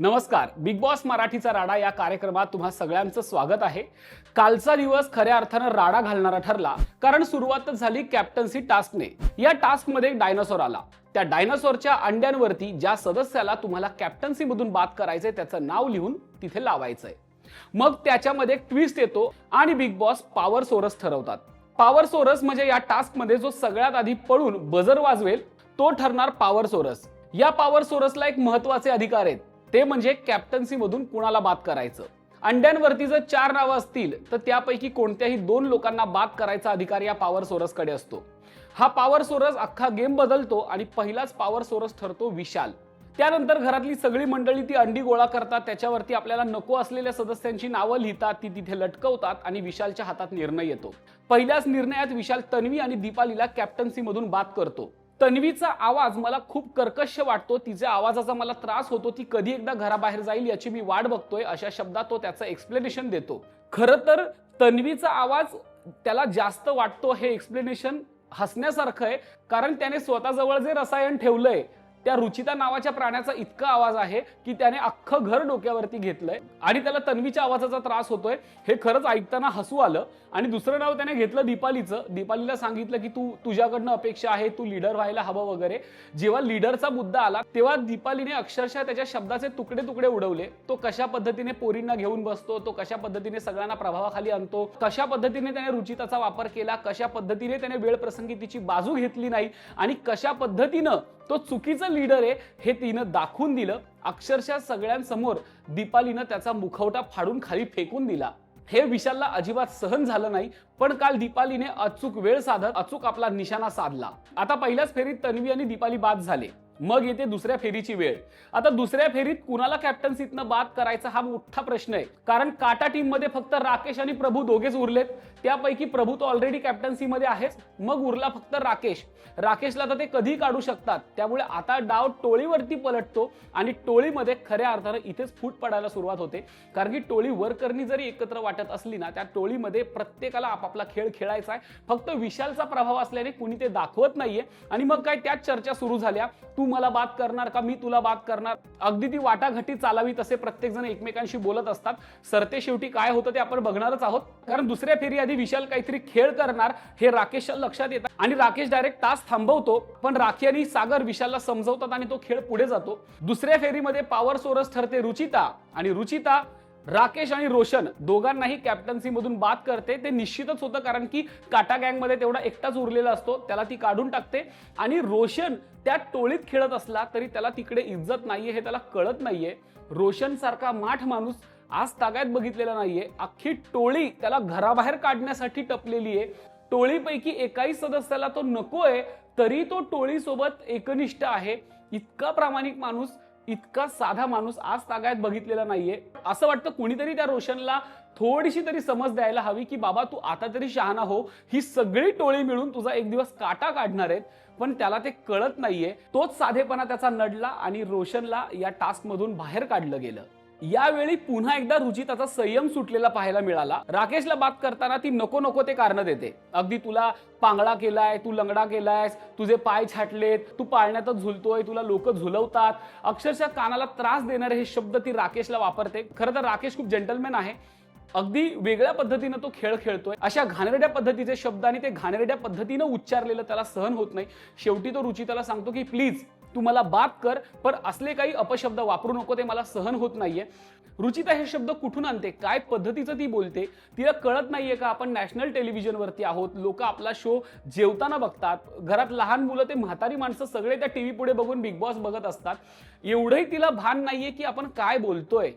नमस्कार, big boss मराठीचा राडा या कार्यक्रमात तुम्हा सगळ्यांचं स्वागत आहे। कालचा दिवस खऱ्या अर्थानं राडा घालणारा ठरला, कारण सुरुवातच झाली कॅप्टन्सी टास्कने। या टास्कमध्ये एक डायनासोर आला। त्या डायनासोरच्या अंड्यांवरती ज्या सदस्याला तुम्हाला कॅप्टन्सी मधून बाद करायचंय त्याचं नाव लिहून तिथे लावायचंय। मग त्याच्यामध्ये एक ट्विस्ट येतो आणि बिग बॉस पॉवर सोरस ठरवतात। पॉवर सोरस म्हणजे या टास्क मध्ये जो सगळ्यात आधी पळून बजर वाजवेल तो ठरणार पॉवर सोरस। या पॉवर सोरसला एक महत्त्वाचे अधिकार आहेत, ते म्हणजे कॅप्टन्सी मधून कुणाला बाद करायचं। अंड्यांवरती जर 4 नावं असतील तर त्यापैकी कोणत्याही 2 लोकांना बाद करायचा अधिकार या पॉवर सोरस कडे असतो। हा पॉवर सोरस अख्खा गेम बदलतो आणि पहिलाच पॉवर सोरस ठरतो विशाल। त्यानंतर घरातली सगळी मंडळी ती अंडी गोळा करतात, त्याच्यावरती आपल्याला नको असलेल्या सदस्यांची नावं लिहितात, ती तिथे लटकवतात आणि विशालच्या हातात निर्णय येतो। पहिल्याच निर्णयात विशाल तन्वी आणि दीपालीला कॅप्टन्सी मधून बाद करतो। तन्वीचा आवाज मला खूप कर्कश वाटतो, तिच्या आवाजाचा मला त्रास होतो, ती कधी एकदा घराबाहेर जाईल याची मी वाट बघतोय, अशा शब्दात तो त्याचं एक्सप्लेनेशन देतो। खरं तर तन्वीचा आवाज त्याला जास्त वाटतो हे एक्सप्लेनेशन हसण्यासारखं आहे, कारण त्याने स्वतःजवळ जे रसायन ठेवलंय त्या रुचिता नावाच्या प्राण्याचा इतका आवाज आहे की त्याने अख्खं घर डोक्यावरती घेतलंय आणि त्याला तन्वीच्या आवाजाचा त्रास होतोय। हे खरंच ऐकताना हसू आलं। आणि दुसरं नाव त्याने घेतलं दीपालीचं। दीपालीला सांगितलं की तुझ्याकडनं अपेक्षा आहे, तू लीडर व्हायला हवं वगैरे। जेव्हा लीडरचा मुद्दा आला तेव्हा दीपालीने अक्षरशः त्याच्या शब्दाचे तुकडे तुकडे उडवले। तो कशा पद्धतीने पोरींना घेऊन बसतो, तो कशा पद्धतीने सगळ्यांना प्रभावाखाली आणतो, कशा पद्धतीने त्याने रुचिताचा वापर केला, कशा पद्धतीने त्याने वेळ प्रसंगी तिची बाजू घेतली नाही आणि कशा पद्धतीनं तो चुकीचा लीडर आहे हे तिनं दाखवून दिलं। अक्षरशः सगळ्यांसमोर दीपालीनं त्याचा मुखवटा फाडून खाली फेकून दिला। हे विशालला अजिबात सहन झालं नाही, पण काल दीपालीने अचूक वेळ साधत अचूक आपला निशाणा साधला। आता पहिल्याच फेरीत तन्वी आणि दीपाली बाद झाले, मग येते दुसऱ्या फेरीची वेळ। आता दुसऱ्या फेरीत कुणाला कॅप्टन्सीतनं बाद करायचा हा मोठा प्रश्न आहे, कारण काटा टीम मध्ये फक्त राकेश आणि प्रभू दोघेच उरलेत। त्यापैकी प्रभू तो ऑलरेडी कॅप्टन्सी मध्ये आहेच, मग उरला फक्त राकेश। राकेशला तर ते कधी काढू शकतात, त्यामुळे आता डाव टोळीवरती पलटतो आणि टोळीमध्ये खऱ्या अर्थानं इथेच फूट पडायला सुरुवात होते, कारण की टोळी वर्करनी जरी एकत्र वाटत असली ना, त्या टोळीमध्ये प्रत्येकाला आपापला खेळ खेळायचा आहे। फक्त विशालचा प्रभाव असल्याने कुणी ते दाखवत नाहीये आणि मग काय त्याच चर्चा सुरू झाल्या, तू मला बाद करणार का, मी तुला बाद करणार। अगदी ती वाटाघाटी चालावी तसे प्रत्येक जण एकमेकांशी बोलत असतात। सरते शेवटी काय होतं ते आपण बघणारच आहोत, कारण दुसऱ्या फेरी आधी विशाल काहीतरी खेळ करणार हे राकेशच्या लक्षात येतं आणि राकेश डायरेक्ट तास थांबवतो, पण राखी आणि सागर विशालला समजवतात आणि तो खेळ पुढे जातो। दुसऱ्या फेरीमध्ये पॉवर सोरस ठरते रुचिता आणि रुचिता राकेश आणि रोशन दोघांनाही कॅप्टन्सी मधून बाद करते। ते निश्चितच होतं, कारण की काटा गँग मध्ये तेवढा एकटाच उरलेला असतो, त्याला ती काढून टाकते आणि रोशन त्या टोळीत खेळत असला तरी त्याला तिकडे इज्जत नाहीये हे त्याला कळत नाहीये। रोशन सारखा माठ माणूस आज तागायत बघितलेला नाहीये। अख्खी टोळी त्याला घराबाहेर काढण्यासाठी टपलेली आहे। टोळीपैकी एकाही सदस्याला तो नकोय, तरी तो टोळीसोबत एकनिष्ठ आहे। इतका प्रामाणिक माणूस, इतका साधा माणूस आज तागायत बघितलेला नाहीये। असं वाटतं कुणीतरी त्या रोशनला थोडीशी तरी समज द्यायला हवी की बाबा तू आता तरी शहाणा हो, ही सगळी टोळी मिळून तुझा एक दिवस काटा काढणार आहेत, पण त्याला ते कळत नाहीये। तोच साधेपणा त्याचा नडला आणि रोशनला या टास्क मधून बाहेर काढलं गेलं। यावेळी पुन्हा एकदा रुचिताचा संयम सुटलेला पाहायला मिळाला। राकेशला बात करताना ती नको नको ते कारण देते, अगदी तुला पांगळा केलाय, तू लंगडा केलायस, तुझे पाय छाटलेत, तू पाळण्यातच झुलतोय, तुला लोक झुलवतात, अक्षरशः कानाला त्रास देणारे हे शब्द ती राकेशला वापरते। खरं तर राकेश खूप जेंटलमॅन आहे, अगदी वेगळ्या पद्धतीने तो खेळ खेळतोय। अशा घाणेरड्या पद्धतीचे शब्द आणि ते घाणेरड्या पद्धतीने उच्चारलेलं त्याला सहन होत नाही। शेवटी तो रुचिताला सांगतो की प्लीज तू मला बाद कर, पण असले काही अपशब्द वापरू नको, ते मला सहन होत नाहीये। रुचिता हे शब्द कुठून आणते, काय पद्धतीचं ती बोलते, तिला कळत नाहीये का आपण नॅशनल टेलिव्हिजनवरती आहोत, लोक आपला शो जेवताना बघतात, घरात लहान मुलं ते म्हातारी माणसं सगळे त्या टीव्ही पुढे बघून बिग बॉस बघत असतात। एवढंही तिला भान नाहीये की आपण काय बोलतोय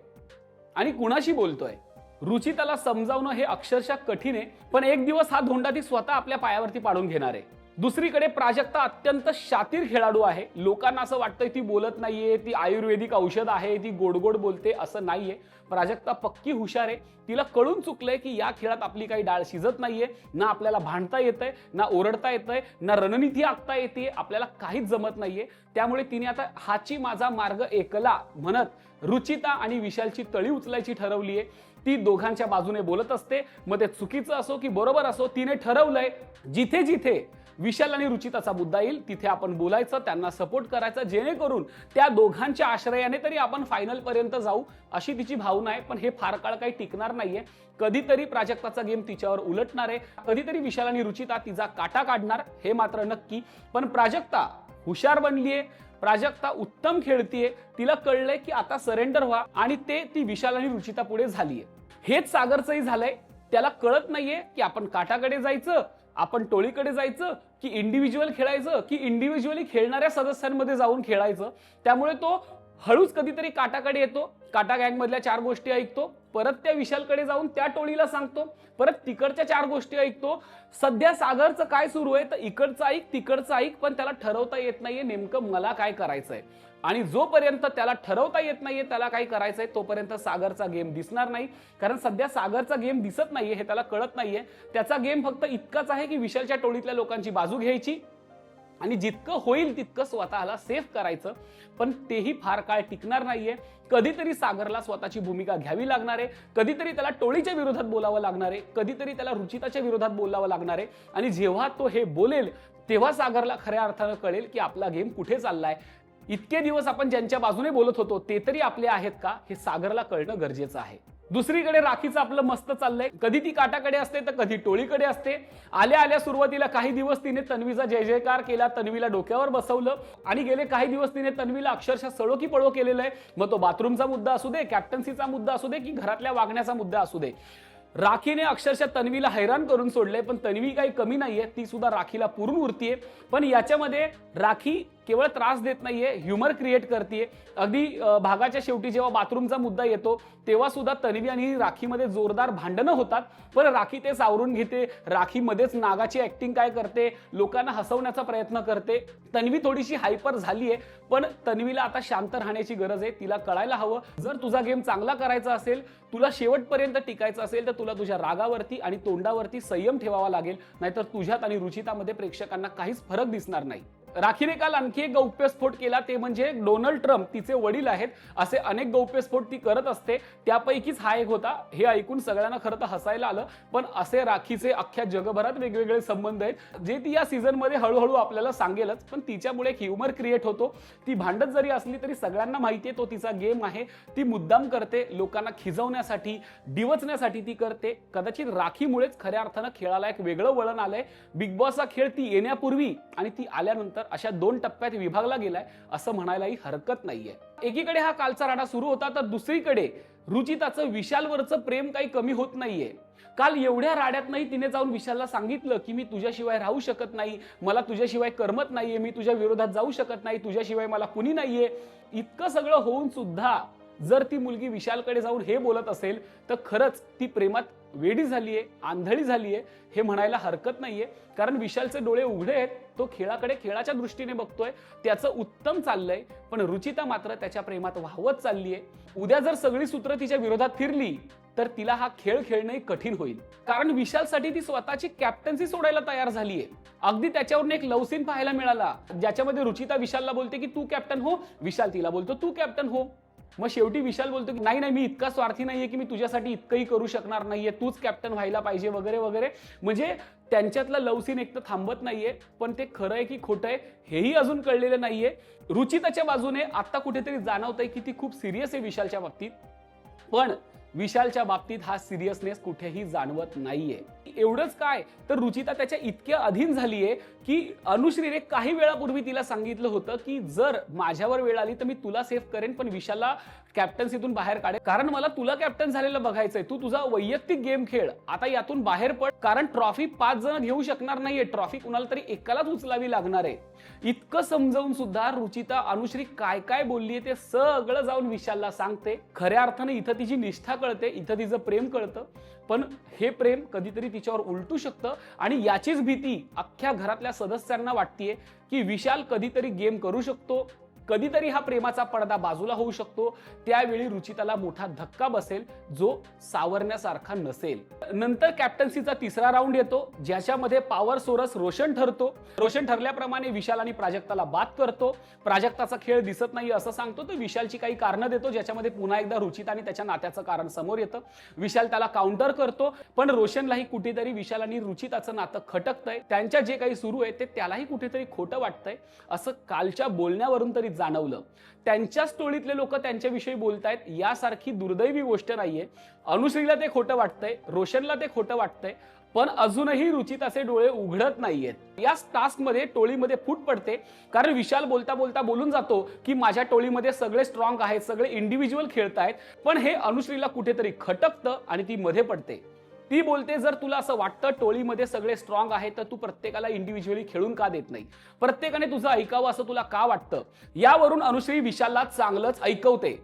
आणि कुणाशी बोलतोय। रुचिताला समजावणं हे अक्षरशः कठीण आहे, पण एक दिवस हा धोंडा ती स्वतः आपल्या पायावरती पाडून घेणार आहे। दुसरीकडे प्राजक्ता अत्यंत शातीर खेळाडू आहे। लोकांना असं वाटतंय ती बोलत नाहीये, ती आयुर्वेदिक औषध आहे, ती गोड गोड बोलते, असं नाहीये। प्राजक्ता पक्की हुशार आहे, तिला कळून चुकलंय की या खेळात आपली काही डाळ शिजत नाहीये, ना आपल्याला भांडता येतंय, ना ओरडता येतंय, ना रणनीती आखता येते, आपल्याला काहीच जमत नाहीये। त्यामुळे तिने आता हाची माझा मार्ग एकला म्हणत रुचिता आणि विशालची तळी उचलायची ठरवली आहे। ती दोघांच्या बाजूने बोलत असते, मग ते चुकीचं असो की बरोबर असो, तिने ठरवलंय जिथे जिथे विशाल आणि रुचिताचा मुद्दा येईल, तिथे आपण बोलायचं, त्यांना सपोर्ट करायचा, जेणेकरून त्या दोघांच्या आश्रयाने तरी आपण फायनल पर्यंत जाऊ, अशी तिची भावना आहे. पण हे फार काळ काही टिकणार नाहीये. कधीतरी प्राजक्ताचा गेम तिच्यावर उलटणार आहे, कधीतरी विशाल आणि रुचिता तिचा काटा काढणार, हे मात्र नक्की. पण प्राजक्ता हुशार बनलीये, प्राजक्ता उत्तम खेळतीये, तिला कळलंय की आता सरेंडर व्हा, आणि ती विशाल आणि रुचिता पुढे झालीये. हेच सागरचंही झालंय. त्याला कळत नाहीये की आपण काटाकडे जायचं, आपण टोळीकडे जायचं, की इंडिव्हिज्युअल खेळायचं, की इंडिव्हिज्युअली खेळणाऱ्या सदस्यांमध्ये जाऊन खेळायचं. त्यामुळे तो हळूच कधीतरी काटाकडे येतो, काटा गँग मधल्या 4 गोष्टी ऐकतो, परत त्या विशालकडे जाऊन त्या टोळीला सांगतो, परत तिकडच्या 4 गोष्टी ऐकतो. सध्या सागरचं काय सुरू आहे तर इकडचं ऐक तिकडचं ऐक, पण त्याला ठरवता येत नाहीये नेमकं मला काय करायचंय. आणि जोपर्यंत त्याला ठरवता येत नाहीये त्याला काय करायचंय, तोपर्यंत सागरचा गेम दिसणार नाही. कारण सध्या सागरचा गेम दिसत नाहीये, हे त्याला कळत नाहीये. त्याचा गेम फक्त इतकाच आहे की विशालच्या टोळीतल्या लोकांची बाजू घ्यायची आणि जितकं होईल तितकं स्वतःला सेफ करायचं. पण तेही फार काळ टिकणार नाहीये. कधीतरी सागरला स्वतःची भूमिका घ्यावी लागणार आहे, कधीतरी त्याला टोळीच्या विरोधात बोलावं लागणार आहे, कधीतरी त्याला रुचिताच्या विरोधात बोलावं लागणार आहे. आणि जेव्हा तो हे बोलेल तेव्हा सागरला खऱ्या अर्थानं कळेल की आपला गेम कुठे चाललाय. इतके दिवस आपण ज्यांच्या बाजूने बोलत होतो ते तरी आपले आहेत का, हे सागरला कळणं गरजेचं आहे. दुसरीकडे राखीचं आपलं मस्त चाललंय. कधी ती काटाकडे असते तर कधी टोळीकडे असते. आल्या आल्या सुरुवातीला काही दिवस तिने तन्वीचा जय जयकार केला, तन्वीला डोक्यावर बसवलं, आणि गेले काही दिवस तिने तन्वीला अक्षरशः सळो की पळो केलेलं आहे. मग तो बाथरूमचा मुद्दा असू दे, कॅप्टन्सीचा मुद्दा असू दे, की घरातल्या वागण्याचा मुद्दा असू दे. राखीने अक्षरशः तन्वीला हैराण करून सोडले. पण तन्वी काही कमी नाहीये, ती सुद्धा राखीला पुरून उरतीये. पण याच्यामध्ये राखी केवळ त्रास देत नाहीये, ह्युमर क्रिएट करते. अगदी भागाच्या शेवटी जेव्हा बाथरूमचा मुद्दा येतो तेव्हा सुद्धा तन्वी आणि राखीमध्ये जोरदार भांडणं होतात, पण राखी ते सावरून घेते. राखीमध्येच नागाची ऍक्टिंग काय करते, लोकांना हसवण्याचा प्रयत्न करते. तन्वी थोडीशी हायपर झालीये, पण तन्वीला आता शांत राहण्याची गरज आहे. तिला कळायला हवं, जर तुझा गेम चांगला करायचा असेल, तुला शेवटपर्यंत टिकायचं असेल, तर तुला तुझ्या रागावरती आणि तोंडावरती संयम ठेवावा लागेल. नाहीतर तुझ्यात आणि रुचितामध्ये प्रेक्षकांना काहीच फरक दिसणार नाही. राखीने काल आणखी एक गौप्यस्फोट केला, ते म्हणजे डोनाल्ड ट्रम्प तिचे वडील आहेत. असे अनेक गौप्यस्फोट ती करत असते, त्यापैकीच हा एक होता. हे ऐकून सगळ्यांना खरं तर हसायला आलं. पण असे राखीचे अख्ख्या जगभरात वेगवेगळे संबंध आहेत, जे ती या सीझन मध्ये हळूहळू आपल्याला सांगेलच. पण तिच्यामुळे एक ह्युमर क्रिएट होतो. ती भांडत जरी असली तरी सगळ्यांना माहितीये तो तिचा गेम आहे. ती मुद्दाम करते, लोकांना खिजवण्यासाठी, डिवचण्यासाठी ती करते. कदाचित राखीमुळेच खऱ्या अर्थानं खेळाला एक वेगळं वळण आलंय. बिग बॉसचा खेळ ती येण्यापूर्वी आणि ती आल्यानंतर अशा 2 टप्प्यात विभागला गेलाय असं म्हणायलाही हरकत नाहीये. एकीकडे हा कालचा राडा सुरू होता, तर दुसरीकडे रुचिताचं विशालवरचं प्रेम काही कमी होत नाहीये. काल एवढ्या राड्यातनंही तिने जाऊन विशालला सांगितलं की मी तुझ्याशिवाय राहू शकत नाही, मला तुझ्याशिवाय करमत नाहीये, मी तुझ्या विरोधात जाऊ शकत नाही, तुझ्याशिवाय मला कुणी नाहीये. इतकं सगळं होऊन सुद्धा जर ती मुलगी विशालकडे जाऊन हे बोलत असेल तर खरंच ती प्रेमात वेडी झालीये, आंधळी झालीये हे म्हणायला हरकत नाहीये. कारण विशालचे डोळे उघडे आहेत, तो खेळाकडे खेळाच्या दृष्टीने बघतोय, त्याचं उत्तम चाललंय. पण रुचिता मात्र त्याच्या प्रेमात वाहवत चाललीये. उद्या जर सगळी सूत्र तिच्या विरोधात फिरली तर तिला हा खेळ खेळणंही कठीण होईल. कारण विशालसाठी ती स्वतःची कॅप्टन्सी सोडायला तयार झालीये. अगदी त्याच्यावरून एक लव्ह सीन पाहायला मिळाला, ज्याच्यामध्ये रुचिता विशालला बोलते की तू कॅप्टन हो, विशाल तिला बोलतो तू कॅप्टन हो. मग शेवटी विशाल बोलतो की नाही नाही, मी इतका स्वार्थी नाहीये की मी तुझ्यासाठी इतकंही करू शकणार नाहीये, तूच कॅप्टन व्हायला पाहिजे वगैरे वगैरे. म्हणजे त्यांच्यातलं लव्ह सीन एक तर थांबत नाहीये, पण ते खरं आहे की खोटं आहे हेही अजून कळलेलं नाहीये. रुचिताच्या बाजूने आता कुठेतरी जाणवतंय की ती खूप सिरियस आहे विशालच्या बाबतीत, पण विशालच्या बाबतीत हा सिरियसनेस कुठेही जाणवत नाहीये. एवढंच काय तर रुचिता त्याच्या इतक्या अधीन झालीये की अनुश्रीने काही वेळापूर्वी तिला सांगितलं होतं की जर माझ्यावर वेळ आली तर मी तुला सेफ करेन, पण विशालला कॅप्टन्सीतून बाहेर काढेल, कारण मला तुला कॅप्टन झालेलं बघायचंय. तू तुझा वैयक्तिक गेम खेळ, आता यातून बाहेर पड, कारण ट्रॉफी 5 जण घेऊ शकणार नाहीये, ट्रॉफी कुणाला तरी एकालाच उचलावी लागणार आहे. इतकं समजावून सुद्धा रुचिता अनुश्री काय काय बोललीये ते सगळं जाऊन विशालला सांगते. खऱ्या अर्थाने इथं तिची निष्ठा कळते, इथं तिचं प्रेम कळतं. पण हे प्रेम कधीतरी तिच्यावर उलटू शकतं आणि याचीच भीती अख्ख्या घरातल्या सदस्यांना वाटतेय की विशाल कधीतरी गेम करू शकतो, कधीतरी हा प्रेमाचा पडदा बाजूला होऊ शकतो, त्यावेळी रुचिताला मोठा धक्का बसेल जो सावरण्यासारखा नसेल. नंतर कॅप्टन्सीचा तिसरा राऊंड येतो, ज्याच्यामध्ये पॉवर सोर्स रोशन ठरतो. रोशन ठरल्याप्रमाणे विशाल आणि प्राजक्ताला बाद करतो. प्राजक्ताचा खेळ दिसत नाही असं सांगतो, तर विशालची काही कारणं देतो, ज्याच्यामध्ये पुन्हा एकदा रुचिता आणि त्याच्या नात्याचं कारण समोर येतं. विशाल त्याला काउंटर करतो, पण रोशनलाही कुठेतरी विशाल आणि रुचिताचं नातं खटकतंय. त्यांच्या जे काही सुरू आहे ते त्यालाही कुठेतरी खोटं वाटतंय असं कालच्या बोलण्यावरून तरी जाणवलं. त्यांच्याच टोळीतले लोक त्यांच्याविषयी बोलतायत यासारखी दुर्दैवी गोष्ट नाहीये. अनुश्रीला ते खोटं वाटतंय, रोशनला ते खोटं वाटतंय, पण अजूनही रुचिताचे डोळे उघडत नाहीयेत. या टास्कमध्ये टोळीमध्ये फूट पडते, कारण विशाल बोलता बोलता बोलून जातो की माझ्या टोळीमध्ये सगळे स्ट्रॉंग आहेत, सगळे इंडिव्हिज्युअल खेळतायत, पण हे अनुश्रीला कुठेतरी खटकतं आणि ती मध्ये पडते. ती बोलते, जर तुला असं वाटतं टोळीमध्ये सगळे स्ट्रॉंग आहेत तर तू प्रत्येकाला इंडिव्हिज्युअली खेळून का देत नाही, प्रत्येकाने तुझं ऐकावं असं तुला का वाटतं. यावरून अनुश्री विशालला चांगलंच ऐकवते.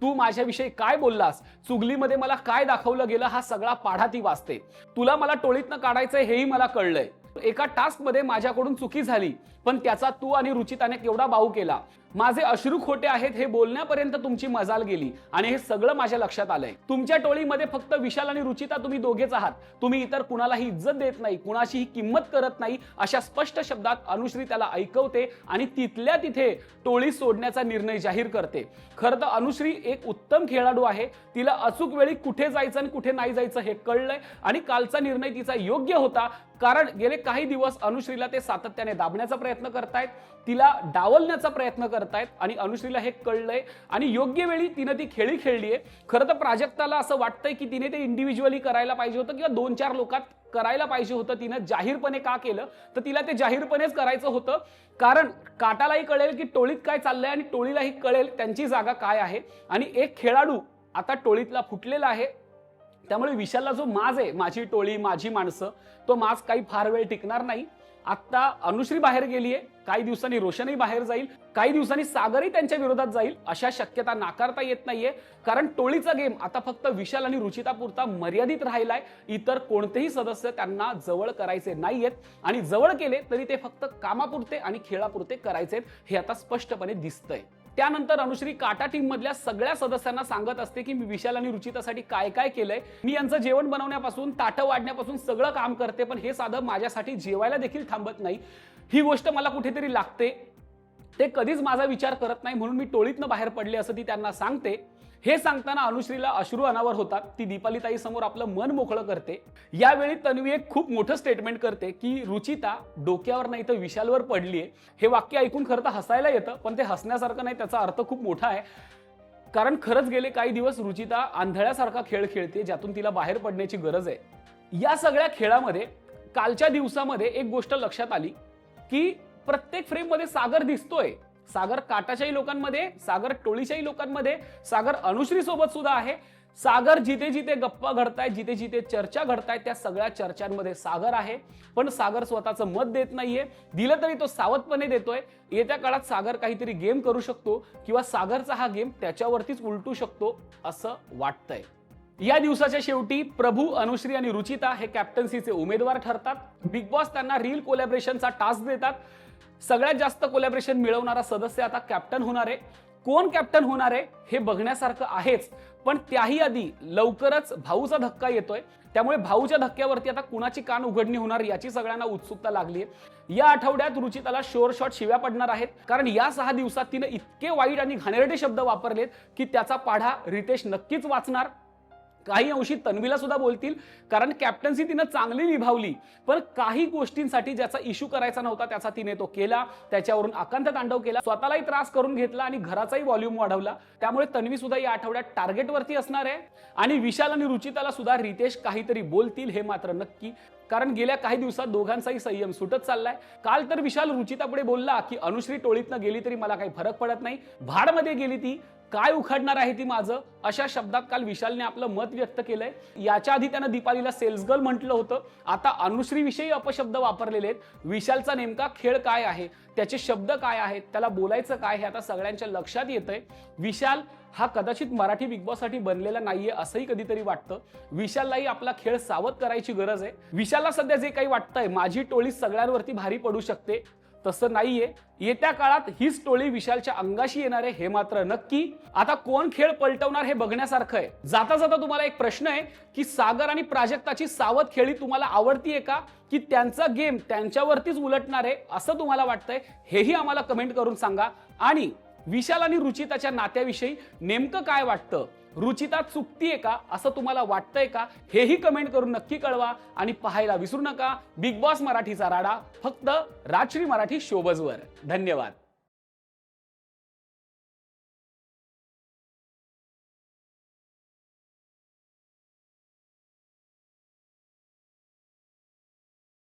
तू माझ्याविषयी काय बोललास, चुगलीमध्ये मला काय दाखवलं गेलं, हा सगळा पाढा ती वाचते. तुला मला टोळीतनं काढायचंय हेही मला कळलंय. एका टास्कमध्ये माझ्याकडून चुकी झाली, पण त्याचा तू आणि रुचिताने केवढा बाऊ केला. माझे अश्रू खोटे आहेत हे बोलण्यापर्यंत तुमची मजाल गेली आणि हे सगळं माझ्या लक्षात आलंय. तुमच्या टोळीमध्ये फक्त विशाल आणि रुचिता तुम्ही दोघेच आहात. तुम्ही इतर कुणालाही इज्जत देत नाही, कुणाशीही किंमत करत नाही, अशा स्पष्ट शब्दात अनुश्री त्याला ऐकवते आणि तिथल्या तिथे टोळी सोडण्याचा निर्णय जाहीर करते. खरं तर अनुश्री एक उत्तम खेळाडू आहे. तिला अचूक वेळी कुठे जायचं आणि कुठे नाही जायचं हे कळलंय आणि कालचा निर्णय तिचा योग्य होता, कारण गेले काही दिवस अनुश्रीला ते सातत्याने दाबण्याचा प्रयत्न करतायत, तिला डावलण्याचा प्रयत्न करतायत आणि अनुश्रीला हे कळलंय आणि योग्य वेळी तिने ती खेळी खेळलीये. खरं तर प्राजक्ताला असं वाटतंय की तिने ते इंडिव्हिज्युअली करायला पाहिजे होतं किंवा 2-4 लोकात करायला पाहिजे होतं. तिने जाहीरपणे का केलं, तर तिला ते जाहीरपणेच करायचं होतं, कारण काटालाही कळेल की टोळीत काय चाललंय आणि टोळीलाही कळेल त्यांची जागा काय आहे. आणि एक खेळाडू आता टोळीतला फुटलेला आहे, त्यामुळे विशालला जो माज आहे, माझी टोळी माझी माणसं, तो माज काही फार वेळ टिकणार नाही. आता अनुश्री बाहेर गेलीये, काही दिवसांनी रोशनही बाहेर जाईल, काही दिवसांनी सागरही त्यांच्या विरोधात जाईल, अशा शक्यता नाकारता येत नाहीये. कारण टोळीचा गेम आता फक्त विशाल आणि रुचितापुरता मर्यादित राहिलाय. इतर कोणतेही सदस्य त्यांना जवळ करायचे नाहीयेत आणि जवळ केले तरी ते फक्त कामापुरते आणि खेळापुरते करायचे, हे आता स्पष्टपणे दिसतंय. त्यानंतर अनुश्री काटा टीम मधल्या सगळ्या सदस्यांना सांगत असते की मी विशाल आणि रुचितासाठी काय काय केलंय. मी यांचं जेवण बनवण्यापासून ताटं वाढण्यापासून सगळं काम करते, पण हे साधं माझ्यासाठी जेवायला देखील थांबत नाही. ही गोष्ट मला कुठेतरी लागते. ते कधीच माझा विचार करत नाही, म्हणून मी टोळीतनं बाहेर पडले असं ती त्यांना सांगते. हे सांगताना अनुश्रीला अश्रू अनावर होतात. ती दीपाली ताई समोर आपलं मन मोकळं करते. यावेळी तन्वी एक खूप मोठं स्टेटमेंट करते की रुचिता डोक्यावर नाही तर विशालवर पडलीये. हे वाक्य ऐकून खरं तर हसायला येतं, पण ते हसण्यासारखं नाही, त्याचा अर्थ खूप मोठा आहे. कारण खरंच गेले काही दिवस रुचिता आंधळ्यासारखा खेळ खेळते, ज्यातून तिला बाहेर पडण्याची गरज आहे. या सगळ्या खेळामध्ये कालच्या दिवसामध्ये एक गोष्ट लक्षात आली की प्रत्येक फ्रेम मध्ये सागर दिसतोय. सागर काटाच्याही लोकांमध्ये, सागर टोळीच्याही लोकांमध्ये, सागर अनुश्री सोबत सुद्धा आहे. सागर जिथे जिथे गप्पा घडतायत, जिथे जिथे चर्चा घडतायत, त्या सगळ्या चर्चांमध्ये सागर आहे. पण सागर स्वतःचं मत देत नाहीये. दिलं तरी तो सावधपणे देतोय. येत्या काळात सागर काहीतरी गेम करू शकतो किंवा सागरचा हा गेम त्याच्यावरतीच उलटू शकतो असं वाटतंय. या दिवसाच्या शेवटी प्रभू, अनुश्री आणि रुचिता हे कॅप्टन्सीचे उमेदवार ठरतात. बिग बॉस त्यांना रील कोलॅबरेशनचा टास्क देतात. सगळ्यात जास्त कोलॅबरेशन मिळवणारा सदस्य आता कॅप्टन होणार आहे. कोण कॅप्टन होणार आहे हे बघण्यासारखं आहेच, पण त्याही आधी लवकरच भाऊचा धक्का येतोय. त्यामुळे भाऊच्या धक्क्यावरती आता कुणाची कान उघडणी होणार याची सगळ्यांना उत्सुकता लागली आहे. या आठवड्यात रुचिताला शोर शॉट शिव्या पडणार आहेत, कारण या 6 दिवसात तिने इतके वाईट आणि घाणेरडे शब्द वापरलेत की त्याचा पाढा रितेश नक्कीच वाचणार. काही अंशी तन्वीला सुद्धा बोलतील, कारण कॅप्टन्सी तिने चांगली निभावली, पण काही गोष्टींसाठी ज्याचा इश्यू करायचा नव्हता त्याचा तिने तो केला. त्याच्यावरून आकांत तांडव केला, स्वतःलाही त्रास करून घेतला आणि घराचाही व्हॉल्यूम वाढवला. त्यामुळे तन्वी सुद्धा या आठवड्यात टार्गेटवरती असणार आहे. आणि विशाल आणि रुचिताला सुद्धा रितेश काहीतरी बोलतील हे मात्र नक्की, कारण गेल्या काही दिवसात दोघांचाही संयम सुटत चाललाय. काल तर विशाल रुचितापुढे बोलला की अनुश्री टोळीतनं गेली तरी मला काही फरक पडत नाही, भाडमध्ये गेली ती काय उखाडणार आहे ती माझं, अशा शब्दात काल विशालने आपलं मत व्यक्त केलंय. याच्या आधी त्यानं दीपालीला सेल्स गर्ल म्हटलं होतं. आता अनुश्री विषयी अपशब्द वापरलेले आहेत. विशालचा नेमका खेळ काय आहे, त्याचे शब्द काय आहेत, त्याला बोलायचं काय हे आता सगळ्यांच्या लक्षात येतंय. विशाल हा कदाचित मराठी बिग बॉस साठी बनलेला नाहीये असंही कधीतरी वाटतं. विशाललाही आपला खेळ सावध करायची गरज आहे. विशालला सध्या जे काही वाटतंय माझी टोळी सगळ्यांवरती भारी पडू शकते, तसं नाहीये. येत्या काळात हीच टोळी विशालच्या अंगाशी येणार आहे हे मात्र नक्की. आता कोण खेळ पलटवणार हे बघण्यासारखं आहे. जाता जाता तुम्हाला एक प्रश्न आहे की सागर आणि प्राजक्ताची सावध खेळी तुम्हाला आवडतीये का, की त्यांचा गेम त्यांच्यावरतीच उलटणार आहे असं तुम्हाला वाटतंय, हेही आम्हाला कमेंट करून सांगा. आणि विशाल आणि रुचिताच्या नात्याविषयी नेमकं काय वाटतं, रुचिता चुकतीये का असं तुम्हाला वाटतंय का, हेही कमेंट करून नक्की कळवा. आणि पाहायला विसरू नका बिग बॉस मराठीचा राडा, फक्त राजश्री मराठी शोबजवर. धन्यवाद.